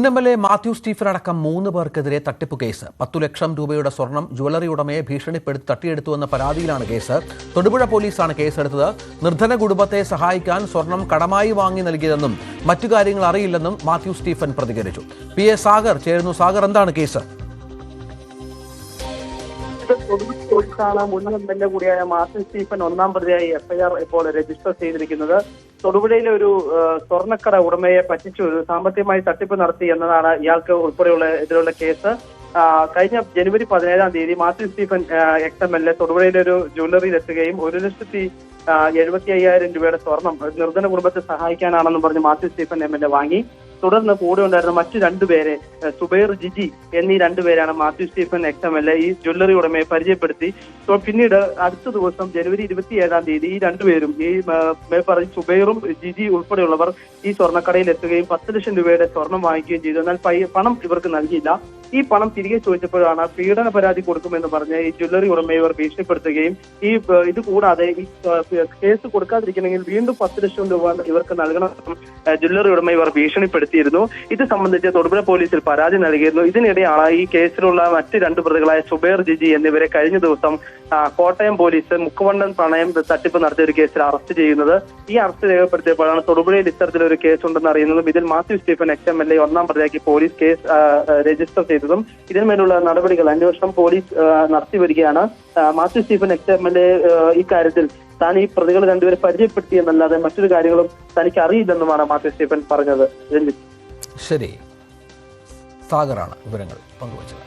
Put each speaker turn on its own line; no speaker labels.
മുൻ MLA. Mathew Stephen അടക്കം 3 പേർക്കെതിരെ തട്ടിപ്പ് കേസ്. 10 ലക്ഷം രൂപയുടെ സ്വർണം ജ്വല്ലറി ഉടമയെ ഭീഷണിപ്പെടുത്തി തട്ടിയെടുത്തുവെന്ന പരാതിയിലാണ് കേസ്. തൊടുപുഴ പോലീസാണ് കേസെടുത്തത്. നിർധന കുടുംബത്തെ സഹായിക്കാൻ സ്വർണം കടമായി വാങ്ങി നൽകിയതെന്നും മറ്റു കാര്യങ്ങൾ അറിയില്ലെന്നും മാത്യു സ്റ്റീഫൻ പ്രതികരിച്ചു. പി എ സാഗർ ചേരുന്നു. സാഗർ, എന്താണ് കേസ്?
പോലീസാണ് മുൻ എം.എൽ.എ. കൂടിയായ മാത്യു സ്റ്റീഫൻ ഒന്നാം പ്രതിയായി എഫ്ഐആർ ഇപ്പോൾ രജിസ്റ്റർ ചെയ്തിരിക്കുന്നത്. തൊടുപുഴയിലെ ഒരു സ്വർണ്ണക്കട ഉടമയെ പറ്റിച്ചു സാമ്പത്തികമായി തട്ടിപ്പ് നടത്തി എന്നതാണ് ഇയാൾക്ക് ഉൾപ്പെടെയുള്ള ഇതിലുള്ള കേസ്. കഴിഞ്ഞ ജനുവരി 17-ാം തീയതി മാത്യു സ്റ്റീഫൻ എക്സ്-എം.എൽ.എ. തൊടുപുഴയിലെ ഒരു ജ്വല്ലറിയിലെത്തുകയും 1,75,000 രൂപയുടെ സ്വർണം നിർധന കുടുംബത്തെ സഹായിക്കാനാണെന്ന് പറഞ്ഞ് മാത്യു സ്റ്റീഫൻ എം.എൽ.എ. വാങ്ങി. തുടർന്ന് കൂടെ ഉണ്ടായിരുന്ന മറ്റു രണ്ടുപേരെ, സുബൈർ, ജിജി എന്നീ രണ്ടുപേരാണ് മാത്യു സ്റ്റീഫൻ എക്സ്-എം.എൽ.എ. ഈ ജ്വല്ലറി ഉടമയെ പരിചയപ്പെടുത്തി. പിന്നീട് അടുത്ത ദിവസം ജനുവരി 27-ാം തീയതി ഈ രണ്ടുപേരും, ഈ പറഞ്ഞ സുബൈറും ജിജി ഉൾപ്പെടെയുള്ളവർ ഈ സ്വർണ്ണക്കടയിൽ എത്തുകയും 10 ലക്ഷം രൂപയുടെ സ്വർണം വാങ്ങിക്കുകയും ചെയ്തു. എന്നാൽ പണം ഇവർക്ക് നൽകിയില്ല. ഈ പണം തിരികെ ചോദിച്ചപ്പോഴാണ് പീഡന പരാതി കൊടുക്കുമെന്ന് പറഞ്ഞ് ഈ ജ്വല്ലറി ഉടമയെ ഇവർ ഭീഷണിപ്പെടുത്തുകയും ഇത് കൂടാതെ ഈ കേസ് കൊടുക്കാതിരിക്കണമെങ്കിൽ വീണ്ടും 10 ലക്ഷം രൂപ ഇവർക്ക് നൽകണമെന്നും ജ്വല്ലറി ഉടമ ഇവർ ഭീഷണിപ്പെടുത്തിയിരുന്നു. ഇത് സംബന്ധിച്ച് തൊടുപുഴ പോലീസിൽ പരാതി നൽകിയിരുന്നു. ഇതിനിടെയാണ് ഈ കേസിലുള്ള മറ്റ് 2 പ്രതികളായ സുബൈർ, ജിജി എന്നിവരെ കഴിഞ്ഞ ദിവസം കോട്ടയം പോലീസ് മുക്കുവണ്ടൻ പ്രണയം തട്ടിപ്പ് നടത്തിയ ഒരു കേസിൽ അറസ്റ്റ് ചെയ്യുന്നത്. ഈ അറസ്റ്റ് രേഖപ്പെടുത്തിയപ്പോഴാണ് തൊടുപുഴയിൽ ഇത്തരത്തിലൊരു കേസുണ്ടെന്ന് അറിയുന്നതും ഇതിൽ മാത്യു സ്റ്റീഫൻ എക്സ്-എം.എൽ.എ. ഒന്നാം പ്രതിയാക്കി പോലീസ് കേസ് രജിസ്റ്റർ ചെയ്തതും ഇതിന്മേലുള്ള നടപടികൾ അന്വേഷണം പോലീസ് നടത്തി വരികയാണ്. Mathew Stephen X-MLA. ഇക്കാര്യത്തിൽ താൻ ഈ പ്രതികൾ രണ്ടുപേരെ പരിചയപ്പെടുത്തിയെന്നല്ലാതെ മറ്റൊരു കാര്യങ്ങളും തനിക്ക് അറിയില്ലെന്നുമാണ് മാത്യു സ്റ്റീഫൻ പറഞ്ഞത്.
ശരി, സാഗറാണ് വിവരങ്ങൾ പങ്കുവച്ചത്.